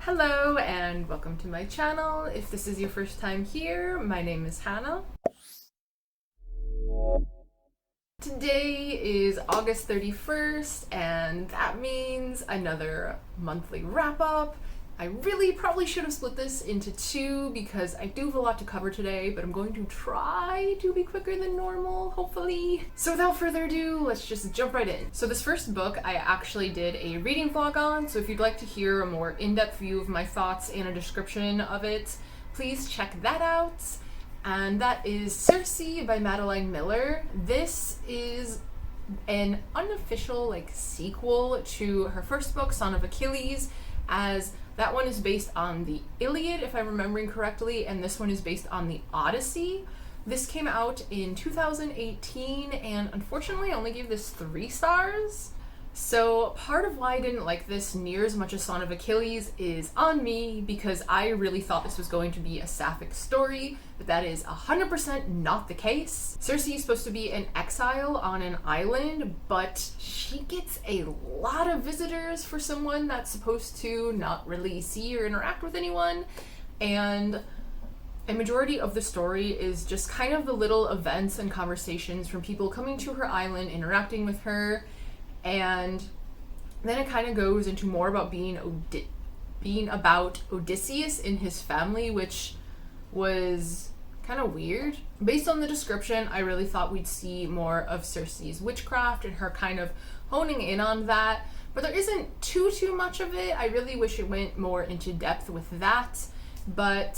Hello and welcome to my channel. If this is your first time here, my name is Hannah. Today is August 31st and that means another monthly wrap up. I really probably should have split this into two because I do have a lot to cover today, but I'm going to try to be quicker than normal, hopefully. So without further ado, let's just jump right in. So this first book I actually did a reading vlog on, so if you'd like to hear a more in-depth view of my thoughts and a description of it, please check that out. And that is Circe by Madeline Miller. This is an unofficial sequel to her first book, Son of Achilles, as that one is based on the Iliad, if I'm remembering correctly, and this one is based on the Odyssey. This came out in 2018, and unfortunately I only gave this 3 stars. So part of why I didn't like this near as much as Son of Achilles is on me, because I really thought this was going to be a sapphic story, but that is 100% not the case. Circe is supposed to be in exile on an island, but she gets a lot of visitors for someone that's supposed to not really see or interact with anyone, and a majority of the story is just kind of the little events and conversations from people coming to her island, interacting with her. And then it kind of goes into more about being about Odysseus and his family, which was kind of weird. Based on the description, I really thought we'd see more of Circe's witchcraft and her kind of honing in on that, but there isn't too much of it. I really wish it went more into depth with that, but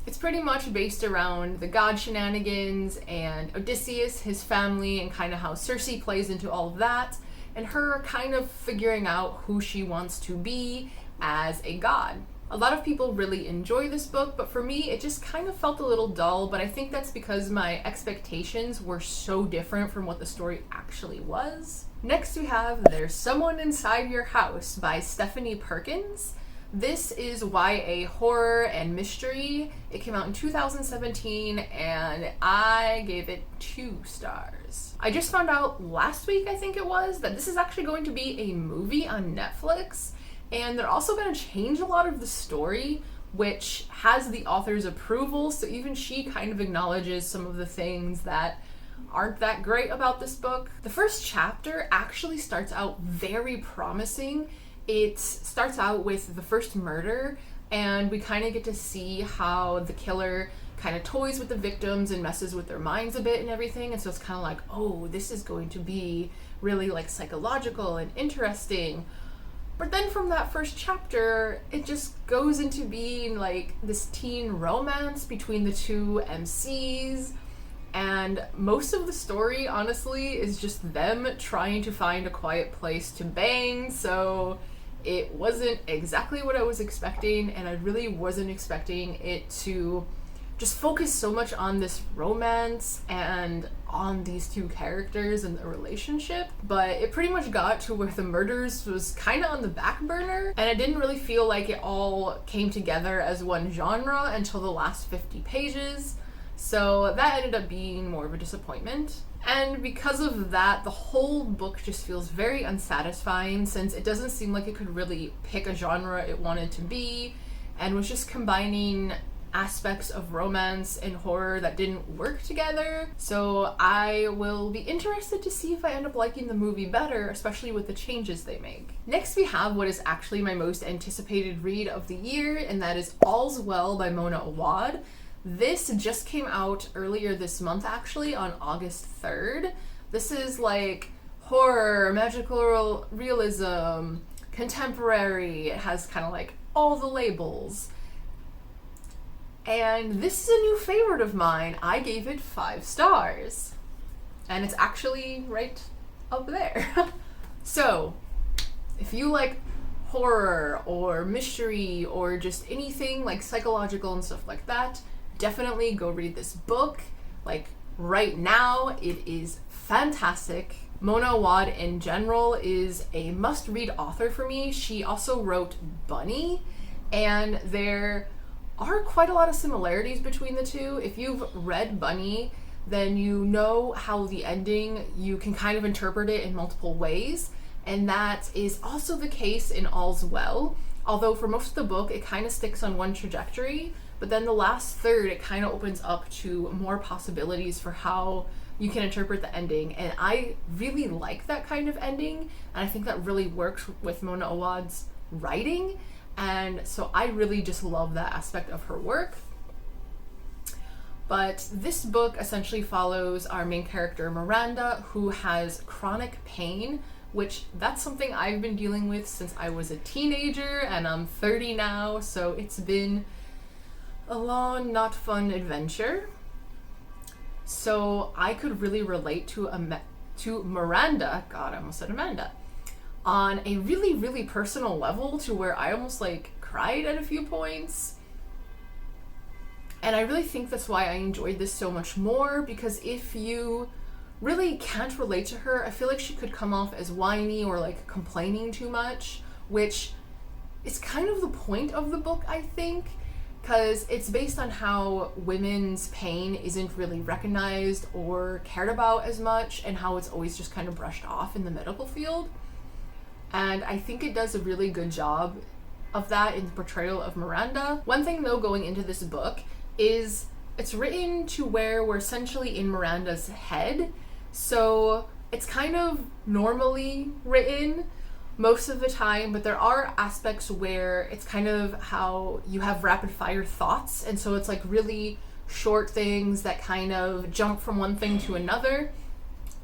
it's pretty much based around the god shenanigans and Odysseus, his family, and kind of how Circe plays into all of that, and her kind of figuring out who she wants to be as a god. A lot of people really enjoy this book, but for me it just kind of felt a little dull, but I think that's because my expectations were so different from what the story actually was. Next we have There's Someone Inside Your House by Stephanie Perkins. This is YA horror and mystery. It came out in 2017 and I gave it 2 stars. I just found out last week, I think it was, that this is actually going to be a movie on Netflix, and they're also going to change a lot of the story, which has the author's approval, so even she kind of acknowledges some of the things that aren't that great about this book. The first chapter actually starts out very promising. It starts out with the first murder, and we kind of get to see how the killer kind of toys with the victims and messes with their minds a bit and everything, and so it's kind of like, oh, this is going to be really psychological and interesting. But then from that first chapter, it just goes into being this teen romance between the 2 MCs, and most of the story, honestly, is just them trying to find a quiet place to bang, so it wasn't exactly what I was expecting, and I really wasn't expecting it to just focus so much on this romance and on these 2 characters and the relationship, but it pretty much got to where the murders was kind of on the back burner, and I didn't really feel like it all came together as one genre until the last 50 pages, so that ended up being more of a disappointment. And because of that, the whole book just feels very unsatisfying, since it doesn't seem like it could really pick a genre it wanted to be, and was just combining aspects of romance and horror that didn't work together. So I will be interested to see if I end up liking the movie better, especially with the changes they make. Next we have what is actually my most anticipated read of the year, and that is All's Well by Mona Awad. This just came out earlier this month, actually, on August 3rd. This is horror, magical realism, contemporary. It has kind of all the labels. And this is a new favorite of mine. I gave it 5 stars. And it's actually right up there. So, if you like horror or mystery or just anything psychological and stuff like that, definitely go read this book. Right now, it is fantastic. Mona Awad in general is a must-read author for me. She also wrote Bunny, and there are quite a lot of similarities between the 2. If you've read Bunny, then you know how the ending, you can kind of interpret it in multiple ways, and that is also the case in All's Well. Although for most of the book, it kind of sticks on one trajectory, but then the last third, it kind of opens up to more possibilities for how you can interpret the ending. And I really like that kind of ending, and I think that really works with Mona Awad's writing. And so I really just love that aspect of her work. But this book essentially follows our main character, Miranda, who has chronic pain, which that's something I've been dealing with since I was a teenager, and I'm 30 now, so it's been a long, not fun adventure. So I could really relate to Miranda, God, I almost said Amanda, on a really, really personal level, to where I almost like cried at a few points. And I really think that's why I enjoyed this so much more, because if you really can't relate to her, I feel like she could come off as whiny or like complaining too much, which is kind of the point of the book, I think, because it's based on how women's pain isn't really recognized or cared about as much, and how it's always just kind of brushed off in the medical field. And I think it does a really good job of that in the portrayal of Miranda. One thing though, going into this book, is it's written to where we're essentially in Miranda's head. So it's kind of normally written most of the time, but there are aspects where it's kind of how you have rapid fire thoughts, and so it's like really short things that kind of jump from one thing to another.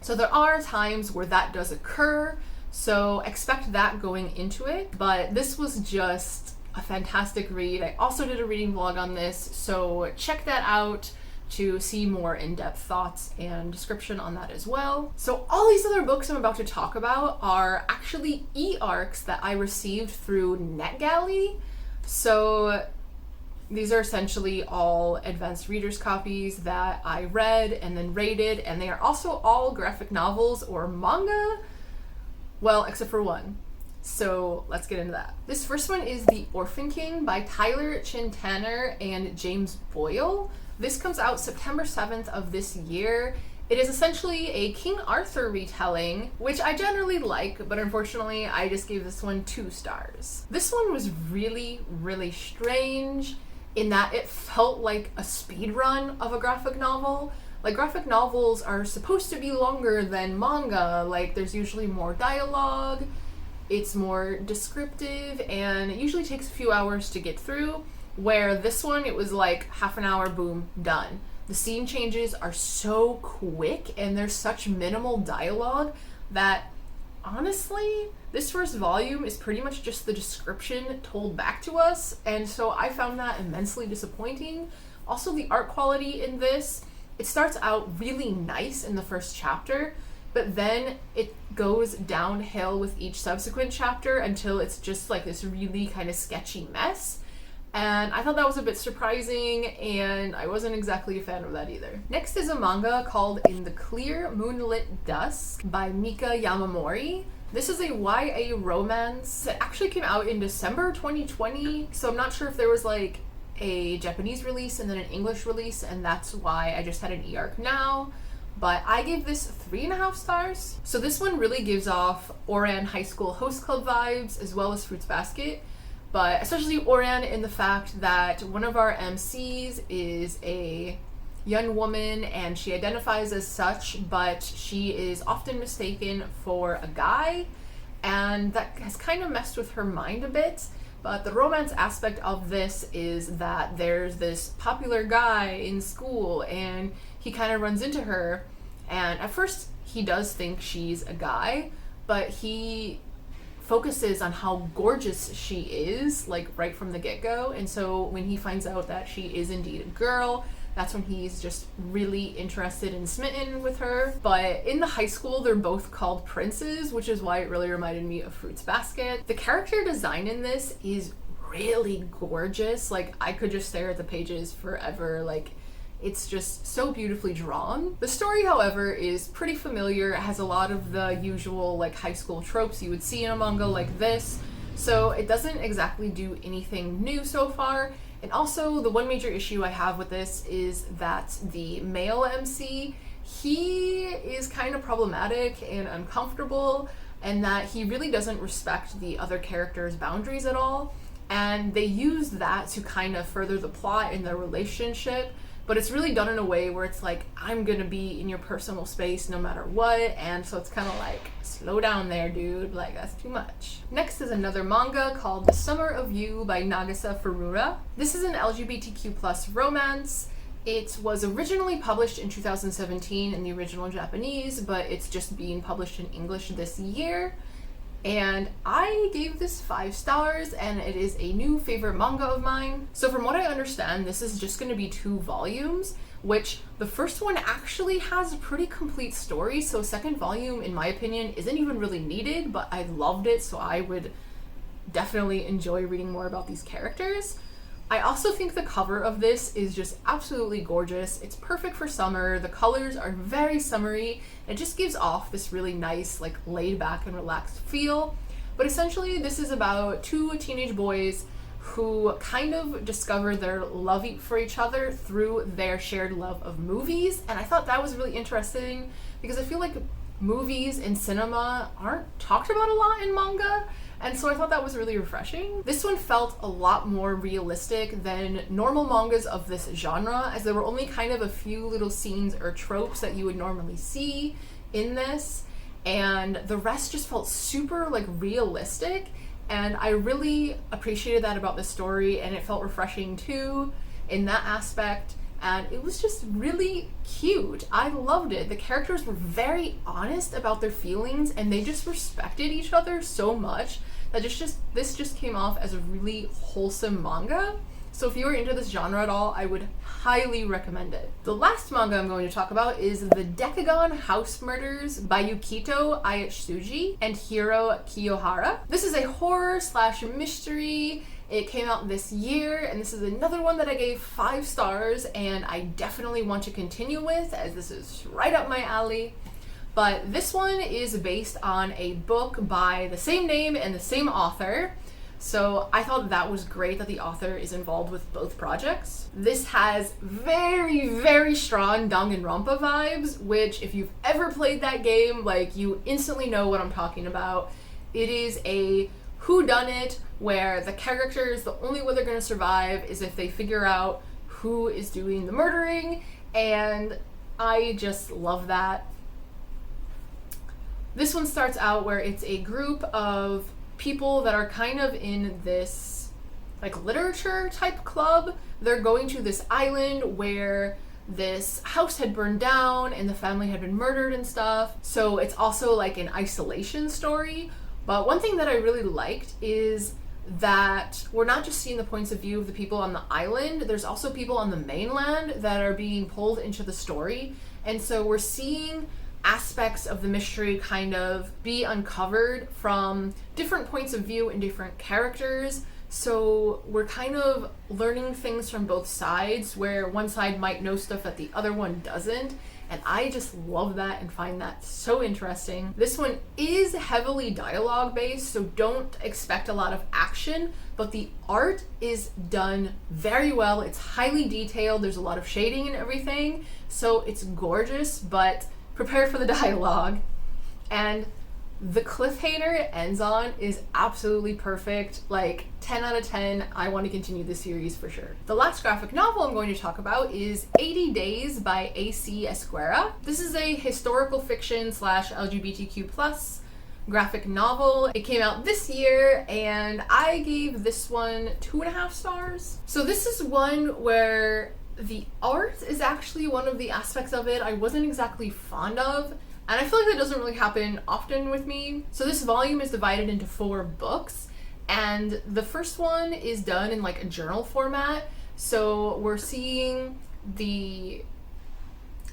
So there are times where that does occur, so expect that going into it. But this was just a fantastic read. I also did a reading vlog on this, so check that out to see more in-depth thoughts and description on that as well. So all these other books I'm about to talk about are actually e-arcs that I received through NetGalley. So these are essentially all advanced readers copies that I read and then rated, and they are also all graphic novels or manga. Well, except for one. So let's get into that. This first one is The Orphan King by Tyler Chin-Tanner and James Boyle. This comes out September 7th of this year. It is essentially a King Arthur retelling, which I generally like, but unfortunately I just gave this one 2 stars. This one was really, really strange in that it felt like a speed run of a graphic novel. Like, graphic novels are supposed to be longer than manga. Like, there's usually more dialogue, it's more descriptive, and it usually takes a few hours to get through. Where this one, it was like half an hour, boom, done. The scene changes are so quick, and there's such minimal dialogue that, honestly, this first volume is pretty much just the description told back to us, and so I found that immensely disappointing. Also, the art quality in this, it starts out really nice in the first chapter, but then it goes downhill with each subsequent chapter until it's just like this really kind of sketchy mess. And I thought that was a bit surprising, and I wasn't exactly a fan of that either. Next is a manga called In the Clear Moonlit Dusk by Mika Yamamori. This is a YA romance that actually came out in December 2020, so I'm not sure if there was like a Japanese release and then an English release, and that's why I just had an e-arc now. But I gave this 3.5 stars. So this one really gives off Ouran High School Host Club vibes, as well as Fruits Basket. But especially Ouran in the fact that one of our MCs is a young woman and she identifies as such, but she is often mistaken for a guy, and that has kind of messed with her mind a bit. But the romance aspect of this is that there's this popular guy in school and he kind of runs into her, and at first he does think she's a guy, but he focuses on how gorgeous she is, like right from the get-go. And so when he finds out that she is indeed a girl, that's when he's just really interested and smitten with her. But in the high school, they're both called princes, which is why it really reminded me of Fruits Basket. The character design in this is really gorgeous. Like, I could just stare at the pages forever. Like, it's just so beautifully drawn. The story, however, is pretty familiar. It has a lot of the usual like high school tropes you would see in a manga like this, so it doesn't exactly do anything new so far. And also, the one major issue I have with this is that the male MC, he is kind of problematic and uncomfortable, and that he really doesn't respect the other characters' boundaries at all. and they use that to kind of further the plot in their relationship, but it's really done in a way where it's like, I'm gonna be in your personal space no matter what, and so it's kind of like, slow down there, dude, like that's too much. Next is another manga called The Summer of You by Nagisa Furuta. This is an LGBTQ plus romance. It was originally published in 2017 in the original Japanese, but it's just being published in English this year. And I gave this 5 stars, and it is a new favorite manga of mine. So from what I understand, this is just going to be 2 volumes, which the first one actually has a pretty complete story, so second volume, in my opinion, isn't even really needed, but I loved it, so I would definitely enjoy reading more about these characters. I also think the cover of this is just absolutely gorgeous. It's perfect for summer. The colors are very summery. It just gives off this really nice, like, laid back and relaxed feel. But essentially, this is about 2 teenage boys who kind of discover their love for each other through their shared love of movies. And I thought that was really interesting because I feel like movies and cinema aren't talked about a lot in manga. And so I thought that was really refreshing. This one felt a lot more realistic than normal mangas of this genre, as there were only kind of a few little scenes or tropes that you would normally see in this, and the rest just felt super like realistic, and I really appreciated that about the story, and it felt refreshing too in that aspect. And it was just really cute. I loved it. The characters were very honest about their feelings, and they just respected each other so much that this just came off as a really wholesome manga. So if you are into this genre at all, I would highly recommend it. The last manga I'm going to talk about is The Decagon House Murders by Yukito Ayatsuji and Hiro Kiyohara. This is a horror / mystery. It came out this year, and this is another one that I gave 5 stars, and I definitely want to continue with, as this is right up my alley. But this one is based on a book by the same name and the same author, so I thought that was great that the author is involved with both projects. This has very, very strong Danganronpa vibes, which if you've ever played that game, like, you instantly know what I'm talking about. It is a whodunit where the characters, the only way they're going to survive is if they figure out who is doing the murdering, and I just love that. This one starts out where it's a group of people that are kind of in this like literature type club. They're going to this island where this house had burned down and the family had been murdered and stuff, so it's also like an isolation story. But one thing that I really liked is that we're not just seeing the points of view of the people on the island, there's also people on the mainland that are being pulled into the story, and so we're seeing aspects of the mystery kind of be uncovered from different points of view and different characters. So we're kind of learning things from both sides, where one side might know stuff that the other one doesn't, and I just love that and find that so interesting. This one is heavily dialogue based, so don't expect a lot of action, but the art is done very well. It's highly detailed, there's a lot of shading and everything, so it's gorgeous, but prepare for the dialogue. And the cliffhanger it ends on is absolutely perfect. Like 10 out of 10. I want to continue this series for sure. The last graphic novel I'm going to talk about is 80 Days by A.C. Esquera. This is a historical fiction / LGBTQ plus graphic novel. It came out this year, and I gave this one 2.5 stars. So this is one where the art is actually one of the aspects of it I wasn't exactly fond of, and I feel like that doesn't really happen often with me. So this volume is divided into 4 books, and the first one is done in like a journal format. So we're seeing the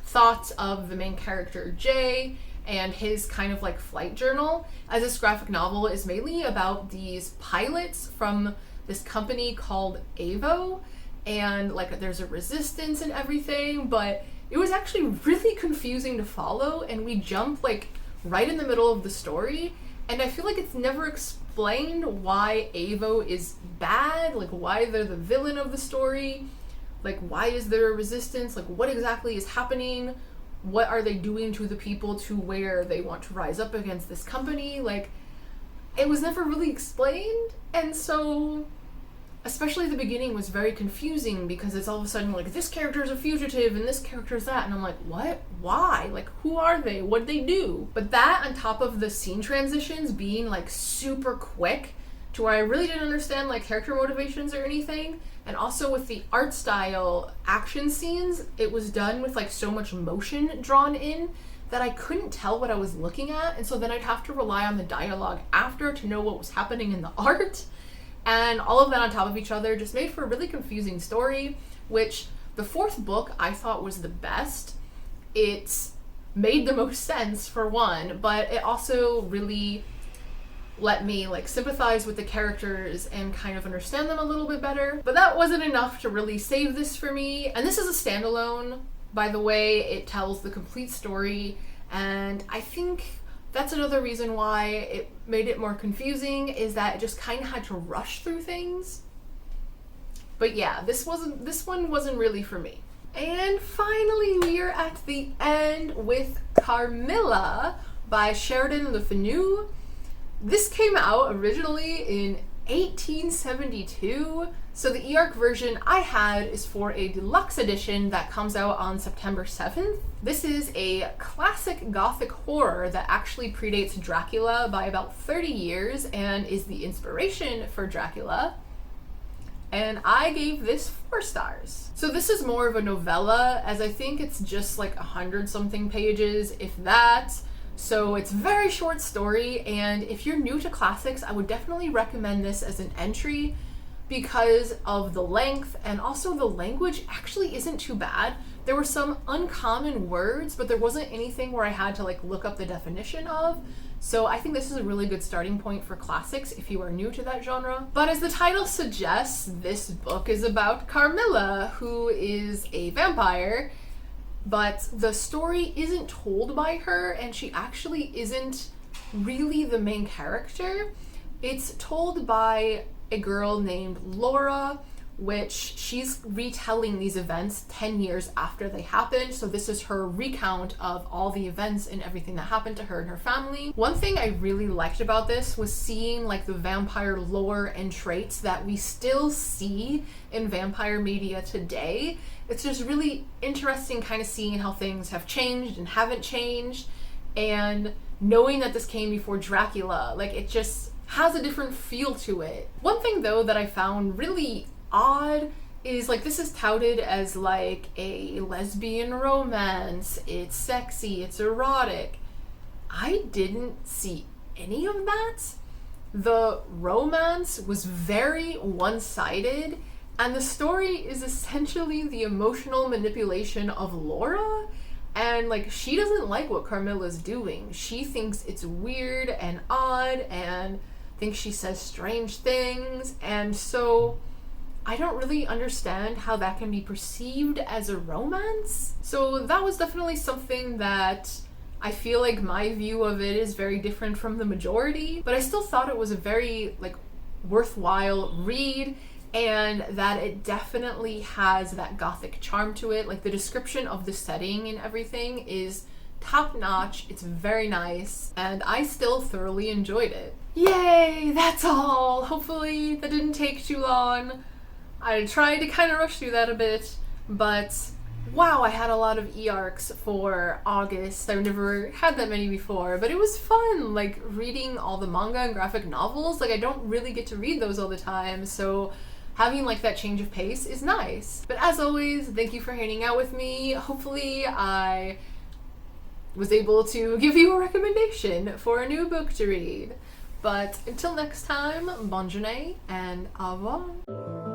thoughts of the main character Jay and his kind of like flight journal, as this graphic novel is mainly about these pilots from this company called Avo, and like there's a resistance and everything, but it was actually really confusing to follow, and we jump like right in the middle of the story, and I feel like it's never explained why Avo is bad, like why they're the villain of the story, like why is there a resistance, like what exactly is happening, what are they doing to the people to where they want to rise up against this company. Like, it was never really explained, and so especially the beginning was very confusing because it's all of a sudden like, this character is a fugitive and this character is that, and I'm like, what? Why? Like, who are they? What'd they do? But that on top of the scene transitions being like super quick to where I really didn't understand like character motivations or anything, and also with the art style action scenes, it was done with like so much motion drawn in that I couldn't tell what I was looking at, and so then I'd have to rely on the dialogue after to know what was happening in the art. And all of that on top of each other just made for a really confusing story, which the fourth book I thought was the best. It made the most sense for one, but it also really let me like sympathize with the characters and kind of understand them a little bit better. But that wasn't enough to really save this for me. And this is a standalone, by the way. It tells the complete story, and I think that's another reason why it made it more confusing, is that it just kind of had to rush through things. But yeah, this one wasn't really for me. And finally, we are at the end with Carmilla by Sheridan Le Fanu. This came out originally in 1872, so the e-arc version I had is for a deluxe edition that comes out on September 7th. This is a classic gothic horror that actually predates Dracula by about 30 years and is the inspiration for Dracula. And I gave this 4 stars. So this is more of a novella, as I think it's just like 100-something pages, if that. So it's a very short story, and if you're new to classics, I would definitely recommend this as an entry because of the length, and also the language actually isn't too bad. There were some uncommon words, but there wasn't anything where I had to like look up the definition of. So I think this is a really good starting point for classics if you are new to that genre. But as the title suggests, this book is about Carmilla, who is a vampire, but the story isn't told by her, and she actually isn't really the main character. It's told by a girl named Laura, which she's retelling these events 10 years after they happened. So this is her recount of all the events and everything that happened to her and her family. One thing I really liked about this was seeing like the vampire lore and traits that we still see in vampire media today. It's just really interesting kind of seeing how things have changed and haven't changed, and knowing that this came before Dracula, like it just has a different feel to it. One thing though that I found really odd is like this is touted as like a lesbian romance, it's sexy, it's erotic. I didn't see any of that. The romance was very one-sided, and the story is essentially the emotional manipulation of Laura, and like she doesn't like what Carmilla's doing. She thinks it's weird and odd and thinks she says strange things, and so I don't really understand how that can be perceived as a romance. So that was definitely something that I feel like my view of it is very different from the majority, but I still thought it was a very like worthwhile read, and that it definitely has that gothic charm to it. Like the description of the setting and everything is top notch. It's very nice, and I still thoroughly enjoyed it. Yay, that's all. Hopefully that didn't take too long. I tried to kind of rush through that a bit, but wow, I had a lot of e-arcs for August. I've never had that many before, but it was fun, like reading all the manga and graphic novels. Like I don't really get to read those all the time, so having like that change of pace is nice. But as always, thank you for hanging out with me. Hopefully I was able to give you a recommendation for a new book to read. But until next time, bonne journée and au revoir.